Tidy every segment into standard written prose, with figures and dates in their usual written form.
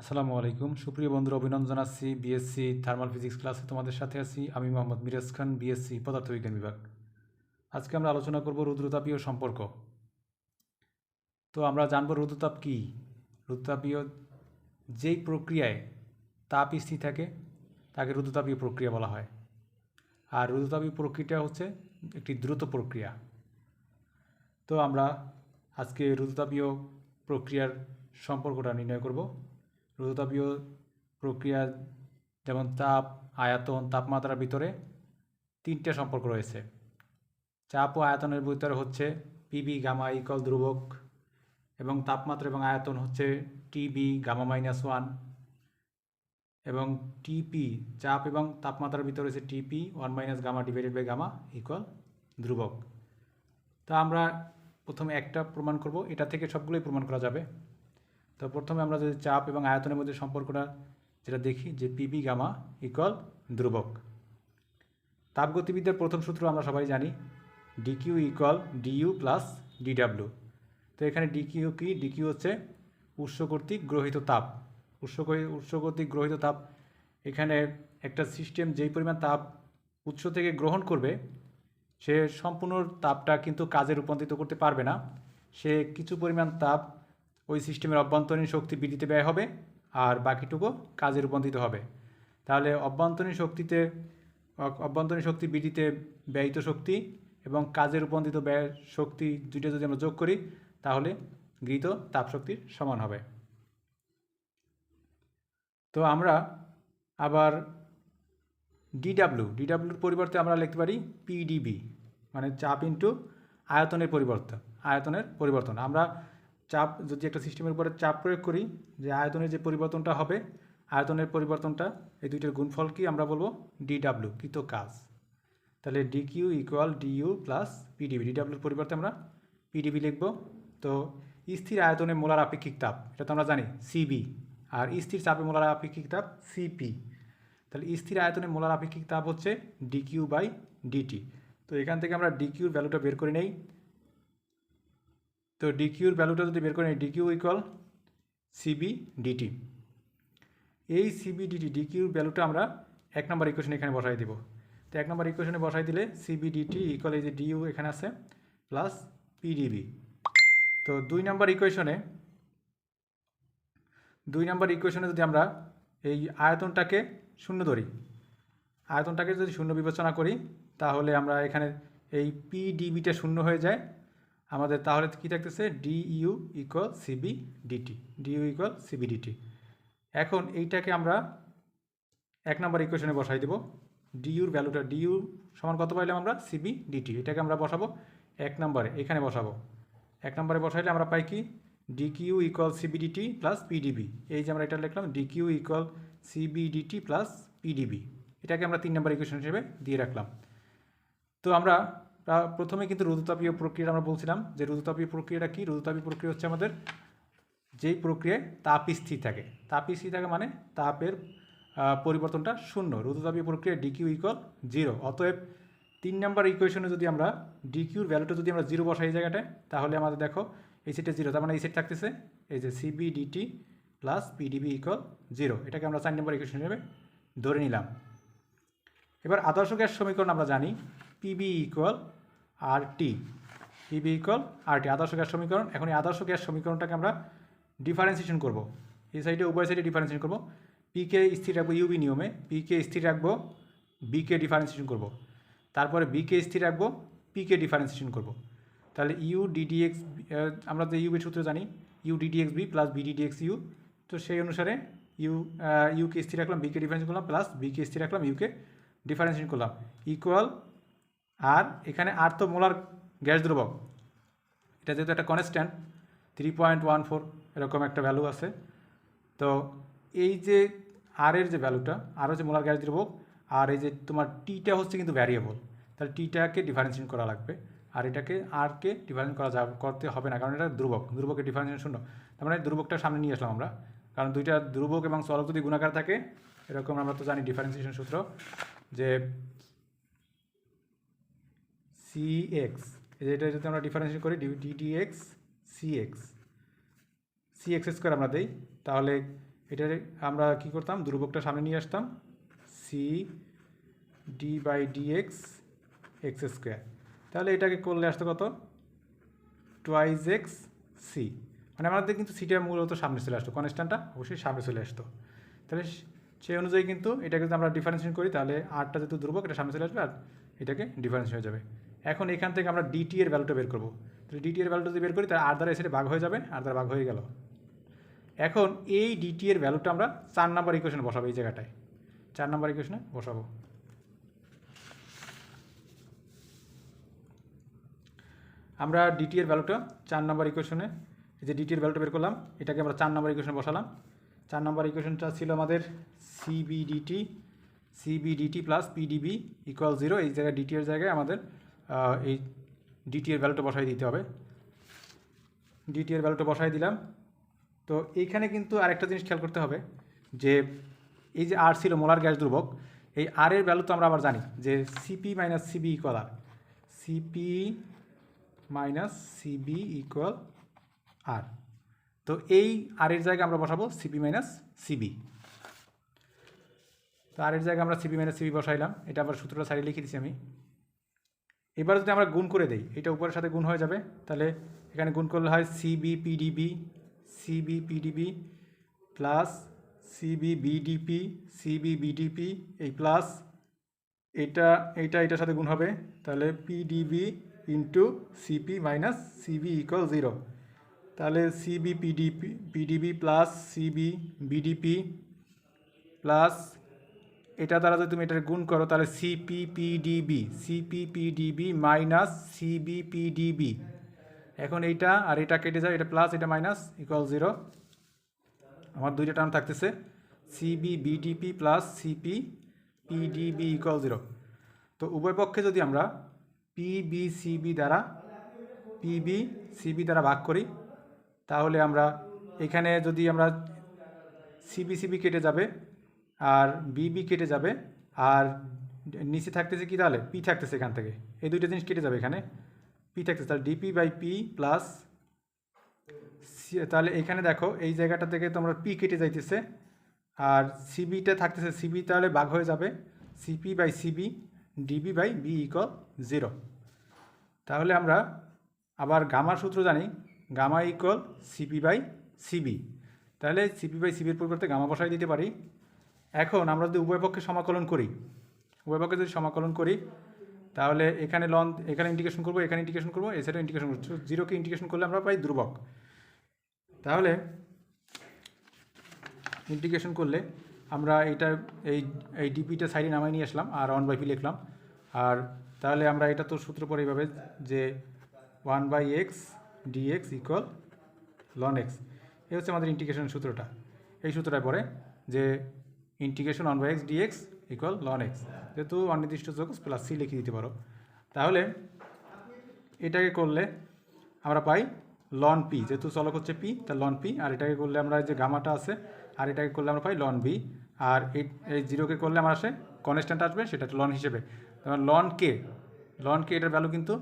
আসসালামু আলাইকুম সুপ্রিয় বন্ধুরা, অভিনন্দন জানাচ্ছি বিএসসি থার্মাল ফিজিক্স ক্লাসে তোমাদের সাথে আছি আমি মোহাম্মদ মিরাজ খান, বিএসসি পদার্থবিজ্ঞান বিভাগ। আজকে আমরা আলোচনা করব রুদ্রতাপীয় সম্পর্ক। তো আমরা জানব রুদ্রতাপ কী। রুদ্রতাপীয় যেই প্রক্রিয়ায় তাপ স্থির থাকে তাকে রুদ্রতাপীয় প্রক্রিয়া বলা হয়। আর রুদ্রতাপীয় প্রক্রিয়াটা হচ্ছে একটি দ্রুত প্রক্রিয়া। তো আমরা আজকে রুদ্রতাপীয় প্রক্রিয়ার সম্পর্কটা নির্ণয় করব। রুদ্রতাপীয় প্রক্রিয়া যেমন তাপ, আয়তন, তাপমাত্রার ভিতরে তিনটে সম্পর্ক রয়েছে। চাপ ও আয়তনের ভিতরে হচ্ছে পিবি গামা ইকুয়াল ধ্রুবক, এবং তাপমাত্রা এবং আয়তন হচ্ছে টিবি গামা -1, এবং টিপি চাপ এবং তাপমাত্রার ভিতরে হচ্ছে TP 1 - gamma divided by gamma equal ধ্রুবক। তা আমরা প্রথমে একটা প্রমাণ করব, এটা থেকে সবগুলোই প্রমাণ করা যাবে। তো প্রথমে আমরা যদি চাপ এবং আয়তনের মধ্যে সম্পর্কটা যেটা দেখি যে পিবি গামা ইকুয়াল ধ্রুবক। তাপগতিবিদ্যার প্রথম সূত্র আমরা সবাই জানি, DQ equal DU plus DW. তো এখানে ডিকিউ কি? ডিকিউ হচ্ছে উৎস কর্তৃক গ্রহিত তাপ। উৎস কর্তৃক গ্রহিত তাপ, এখানে একটা সিস্টেম যেই পরিমাণ তাপ উৎস থেকে গ্রহণ করবে সে সম্পূর্ণ তাপটা কিন্তু কাজে রূপান্তরিত করতে পারবে না। সে কিছু পরিমাণ তাপ ওই সিস্টেমের অভ্যন্তরীণ শক্তি বৃদ্ধিতে ব্যয় হবে, আর বাকিটুকু কাজে রূপান্তরিত হবে। তাহলে অভ্যন্তরীণ শক্তি বৃদ্ধিতে ব্যয়িত শক্তি এবং কাজে রূপান্তরিত ব্যয় শক্তি দুইটা যদি আমরা যোগ করি তাহলে গৃহীত তাপশক্তির সমান হবে। তো আমরা আবার ডিডাব্লিউর পরিবর্তে আমরা লিখতে পারি পিডিবি, মানে চাপ ইন্টু আয়তনের পরিবর্তন। আমরা চাপ যদি একটা সিস্টেমের উপরে চাপ প্রয়োগ করি, যে আয়তনের যে পরিবর্তনটা হবে, আয়তনের পরিবর্তনটা এই দুইটার গুণফল কি আমরা বলবো ডিডাব্লিউ, কৃত কাজ। তাহলে DQ equal DU plus PDV. ডিডাব্লিউর পরিবর্তে আমরা পিডিবি লিখব। তো স্থির আয়তনে মোলার আপেক্ষিক তাপ, এটা তো আমরা জানি সিবি, আর স্থির চাপে মোলার আপেক্ষিক তাপ সিপি। তাহলে স্থির আয়তনে মোলার আপেক্ষিক তাপ হচ্ছে ডিকিউ বাই ডিটি। তো এখান থেকে আমরা ডিকিউর ভ্যালুটা বের করে নেই। তো ডিকিউর ভ্যালুটা যদি বের করে নিই, ডিকিউ ইকুয়াল সিবি ডিটি। এই সিবি ডিটি ডিকিউর ভ্যালুটা আমরা 1 নম্বর ইকুয়েশন এখানে বসাই দেব। তো 1 নম্বর ইকুয়েশনে বসাই দিলে সিবি ডিটি ইকুয়াল এই যে ডিইউ এখানে আছে প্লাস পিডিবি। তো 2 নম্বর ইকুয়েশনে যদি আমরা এই আয়তনটাকে শূন্য ধরি, আয়তনটাকে যদি শূন্য বিবেচনা করি তাহলে আমরা এখানে এই পিডিবিটা শূন্য হয়ে যায় আমাদের। তাহলে কী থাকতেছে? DU equal CB DT. এখন এইটাকে আমরা 1 নম্বর ইকুয়েশনে বসাই দেব। ডিইউর ভ্যালুটা, ডিইউ সমান কত পাইলাম আমরা? CB DT. এটাকে আমরা বসাবো 1 নম্বরে, এখানে বসাবো। 1 নম্বরে বসাইলে আমরা পাই কি? DQ equal সিবিডিটি plus PDB. এই যে আমরা এটা লিখলাম ডিকিউ ইকুয়াল সিবিডিটি প্লাস পিডিবি। এটাকে আমরা 3 নম্বর ইকুয়েশন হিসেবে দিয়ে রাখলাম। তো আমরা প্রথমে কিন্তু রুদ্রতাপীয় প্রক্রিয়া আমরা বলছিলাম যে রুদ্রতাপীয় প্রক্রিয়াটা কি? রুদ্রতাপীয় প্রক্রিয়া হচ্ছে আমাদের যেই প্রক্রিয়ায় তাপ স্থির থাকে। তাপ স্থির থাকে মানে তাপের পরিবর্তনটা শূন্য। রুদ্রতাপীয় প্রক্রিয়া ডিকিউ ইকুয়াল 0। অতএব 3 নম্বর ইকুয়েশনে যদি আমরা ডিকিউর ভ্যালুটা যদি আমরা 0 বসাই এই জায়গাটায়, তাহলে আমাদের দেখো এই সেটে 0, তার মানে এই সেট থাকতেছে এই যে CB DT plus PDB equal 0। এটাকে আমরা 4 নম্বর ইকুয়েশন হিসেবে ধরে নিলাম। এবার আদর্শ গ্যাস সমীকরণ আমরা জানি পিবি ইকুয়াল আরটি। আদর্শ গ্যাস সমীকরণ। এখন এই আদর্শ গ্যাস সমীকরণটাকে আমরা ডিফারেন্সিয়েশন করব। এই সাইডে উভয় সাইডে ডিফারেন্সিয়েশন করব। পিকে স্থির রাখবো ইউবি নিয়মে, পিকে স্থির রাখবো, বিকে ডিফারেন্সিয়েশন করব। তারপরে বিকে স্থির রাখবো, পিকে ডিফারেন্সিয়েশন করব। তাহলে ইউ ডিডিএক্স, আমরা তো ইউবির সূত্র জানি, U DDX B plus B DDX U. তো সেই অনুসারে ইউকে স্থির রাখলাম, বিকে ডিফারেন্সিয়েশন করলাম, প্লাস বিকে স্থির রাখলাম, ইউকে ডিফারেন্সিয়েশন করলাম, ইকুয়াল আর এখানে আর তো মোলার গ্যাস দ্রবক, এটা যেহেতু একটা কনস্ট্যান্ট 3.14 এরকম একটা ভ্যালু আছে। তো এই যে আর এর যে ভ্যালুটা, আর হচ্ছে মোলার গ্যাস দ্রবক, আর এই যে তোমার টিটা হচ্ছে কিন্তু ভ্যারিয়েবল, তাহলে টিটাকে ডিফারেন্সিয়েশন করা লাগবে, আর এটাকে আরকে ডিফারেন্স করতে হবে না, কারণ এটা ধ্রুবকের ডিফারেন্সিয়েশন শূন্য। তার মানে ধ্রুবকটা সামনে নিয়ে আসলাম আমরা, কারণ দুইটা ধ্রুবক এবং চলক যদি গুণাকার থাকে এরকম আমরা তো জানি ডিফারেন্সিয়েশন সূত্র যে সিএক্স, এটা যদি আমরা ডিফারেন্সিয়েট করি ডিডিএক্স সিএক্স স্কোয়ার আমরা দেই, তাহলে এটার আমরা কি করতাম, ধ্রুবকটা সামনে নিয়ে আসতাম, C D by DX X square. তাহলে এটাকে করলে আসতো কত, টুয়াইজ এক্স সি, মানে আমাদের কিন্তু সিটা মূলত সামনে চলে আসতো, কনস্ট্যান্টটা অবশ্যই সামনে চলে আসতো। তাহলে সেই অনুযায়ী কিন্তু এটাকে যদি আমরা ডিফারেন্সিয়েশন করি তাহলে আরটা যেহেতু ধ্রুবক এটা সামনে চলে আসবে আর এটাকে ডিফারেন্স হয়ে যাবে। এখন এখান থেকে আমরা ডিটি এর ভ্যালুটা বের করবো। তাহলে ডিটি এর ভ্যালুটা যদি বের করি তাহলে আর দ্বারা এসে ভাগ হয়ে যাবে, আর দ্বারা ভাগ হয়ে গেল। এখন এই ডিটি এর ভ্যালুটা আমরা 4 নম্বর ইকুয়েশনে বসাবো, এই জায়গাটায় 4 নম্বর ইকুয়েশনে বসাবো। আমরা ডিটি এর ভ্যালুটা 4 নম্বর ইকুয়েশনে, এই যে ডিটি এর ভ্যালুটা বের করলাম, এটাকে আমরা 4 নম্বর ইকুয়েশনে বসালাম। 4 নম্বর ইকুয়েশনটা ছিল আমাদের সিবিডিটি প্লাস পিডিবি ইকুয়াল 0। এই জায়গায় ডিটি এর জায়গায় আমাদের এই ডিটি এর ভ্যালুটা বসাই দিতে হবে। ডিটি এর ভ্যালুটা বসাই দিলাম। তো এইখানে কিন্তু আরেকটা জিনিস খেয়াল করতে হবে যে এই যে আর ছিল মোলার গ্যাস ধ্রুবক, এই আর এর ভ্যালু তো আমরা আবার জানি যে সিপি মাইনাস সিবি ইকুয়াল আর, সিপি মাইনাস সিবি ইকুয়াল আর। তো এই আর এর জায়গায় আমরা বসাবো সিপি মাইনাস সিবি। তো আর এর জায়গায় আমরা সিপি মাইনাস সিবি বসাইলাম, এটা আবার সূত্রটা সাইডে লিখে দিচ্ছি আমি। এবার যদি আমরা গুণ করে দেই, এটা উপরের সাথে গুণ হয়ে যাবে, তাহলে এখানে গুণ করলে হয় CB PDB plus CB BDP এই প্লাস এটার সাথে গুণ হবে, তাহলে PDB into CP minus CB equal 0। তাহলে CB PDB plus CB BDP plus এটা দ্বারা যদি তুমি এটা গুণ করো তাহলে CP PDB minus CB PDB. এখন এইটা আর এটা কেটে যায়, এটা প্লাস এটা মাইনাস ইকুয়াল 0। আমার দুইটা টার্ম থাকতেছে CB BDP plus CP PDB equal 0। তো উভয় পক্ষে যদি আমরা পিবি সিবি দ্বারা ভাগ করি তাহলে আমরা এখানে যদি আমরা সিবি কেটে যাবে আর বিবি কেটে যাবে, আর নিচে থাকতেছে কি তাহলে পি থাকতেছে, এখান থেকে এই দুইটা জিনিস কেটে যাবে, এখানে পি থাকতেছে, তাহলে ডিপি বাই পি প্লাস, তাহলে এখানে দেখো এই জায়গাটা থেকে তোমরা পি কেটে যাইতেছে আর সিবিটা থাকতেছে, সিবি তাহলে ভাগ হয়ে যাবে CP by CB DB by B equal 0। তাহলে আমরা আবার গামার সূত্র জানি, gamma equal CP by CB, তাহলে সিপি বাই সিবির পরিবর্তে গামা বসাই দিতে পারি। এখন আমরা যদি উভয় পক্ষে সমাকলন করি তাহলে এখানে এখানে ইন্টিগ্রেশন করবো, এখানে ইন্টিগ্রেশন করবো, এছাড়া ইন্টিগ্রেশন করবো, 0কে ইন্টিগ্রেশন করলে আমরা পাই ধ্রুবক। তাহলে ইন্টিগ্রেশন করলে আমরা এই ডিপিটা সাইডে নামাই নিয়ে আসলাম আর 1/p লিখলাম। আর তাহলে আমরা এটা তো সূত্র পরে এইভাবে যে 1/x dx equal ln x, এই হচ্ছে আমাদের ইন্টিগ্রেশন সূত্রটা। এই সূত্রটায় পরে যে integration 1/x dx equal ln x, যেহেতু অনির্দিষ্ট যোগস প্লাস সি লিখে দিতে পারো। তাহলে এটাকে করলে আমরা পাই ln p, যেহেতু চলক হচ্ছে p তার ln p, আর এটাকে করলে আমরা যে গামাটা আছে আর এটাকে করলে আমরা পাই ln b, আর এই 0কে করলে আমার আসে কনস্ট্যান্ট আসবে, সেটা ln হিসেবে, ln k এটার ভ্যালু কিন্তু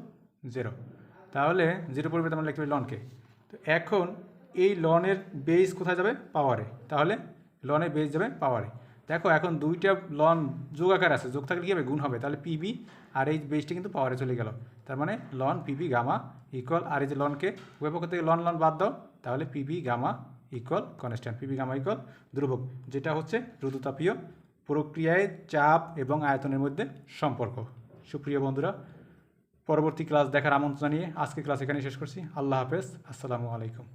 0, তাহলে 0 পরিবর্তে আমরা লিখতে পারি ln k। তো এখন এই লনের বেস কোথায় যাবে, পাওয়ারে, তাহলে লনের বেস যাবে পাওয়ারে। দেখো এখন দুইটা লন যোগ আকার আছে, যোগ থাকলে কী হবে, গুণ হবে, তাহলে পিবি আর এই বেসটি কিন্তু পাওয়ারে চলে গেল, তার মানে লন পিবি গামা ইকুয়াল, আর এই যে লনকে উভয় পক্ষ থেকে লন বাদ দাও, তাহলে PB gamma equal constant, PB gamma equal ধ্রুবক, যেটা হচ্ছে রুদ্ধতাপীয় প্রক্রিয়ায় চাপ এবং আয়তনের মধ্যে সম্পর্ক। সুপ্রিয় বন্ধুরা, পরবর্তী ক্লাস দেখার আমন্ত্রণ জানিয়ে আজকে ক্লাস এখানে শেষ করছি। আল্লাহ হাফেজ, আসসালামু আলাইকুম।